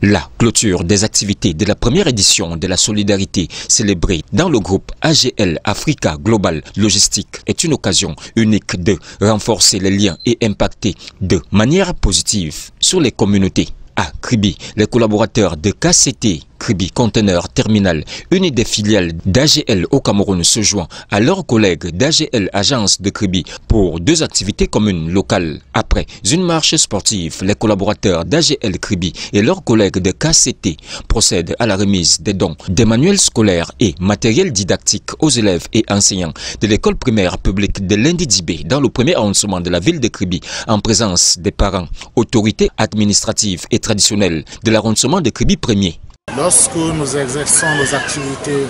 La clôture des activités de la première édition de la solidarité célébrée dans le groupe AGL Africa Global Logistique est une occasion unique de renforcer les liens et impacter de manière positive sur les communautés. À Kribi, les collaborateurs de KCT Kribi Container Terminal, une des filiales d'AGL au Cameroun, se joint à leurs collègues d'AGL Agence de Kribi pour deux activités communes locales. Après une marche sportive, les collaborateurs d'AGL Kribi et leurs collègues de KCT procèdent à la remise des dons des manuels scolaires et matériel didactique aux élèves et enseignants de l'école primaire publique de Lindidibé dans le premier arrondissement de la ville de Kribi, en présence des parents, autorités administratives et traditionnelles de l'arrondissement de Kribi 1er. Lorsque nous exerçons nos activités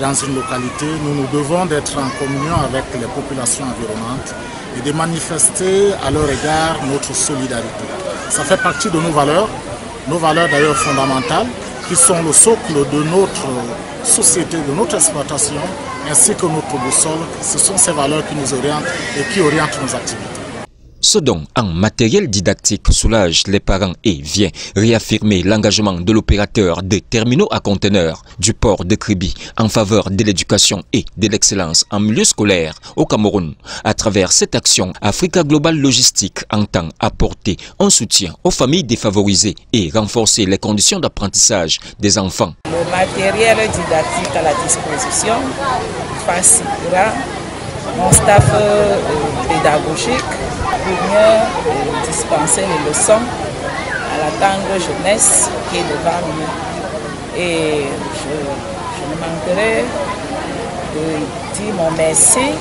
dans une localité, nous nous devons d'être en communion avec les populations environnantes et de manifester à leur égard notre solidarité. Ça fait partie de nos valeurs d'ailleurs fondamentales, qui sont le socle de notre société, de notre exploitation, ainsi que notre boussole. Ce sont ces valeurs qui nous orientent et qui orientent nos activités. Ce don en matériel didactique soulage les parents et vient réaffirmer l'engagement de l'opérateur des terminaux à conteneurs du port de Kribi en faveur de l'éducation et de l'excellence en milieu scolaire au Cameroun. À travers cette action, Africa Global Logistique entend apporter un soutien aux familles défavorisées et renforcer les conditions d'apprentissage des enfants. Le matériel didactique à la disposition facilitera mon staff pédagogique pour mieux dispenser les leçons à la tendre jeunesse qui est devant nous. Et je ne manquerai de dire mon merci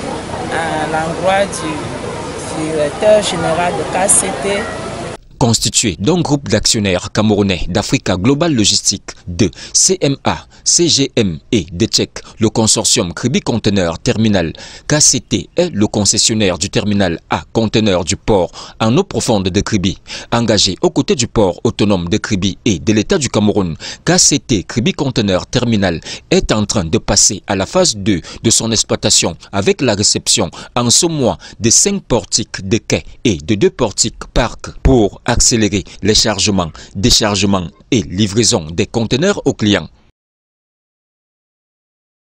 à l'endroit du directeur général de KCT. Constitué d'un groupe d'actionnaires camerounais d'Africa Global Logistique, de CMA, CGM et de Tchèque, le consortium Kribi Container Terminal, KCT est le concessionnaire du terminal à conteneurs du port en eau profonde de Kribi. Engagé aux côtés du port autonome de Kribi et de l'État du Cameroun, KCT Kribi Container Terminal est en train de passer à la phase 2 de son exploitation avec la réception en ce mois de 5 portiques de quai et de 2 portiques parcs pour accélérer les chargements, déchargements et livraison des conteneurs aux clients.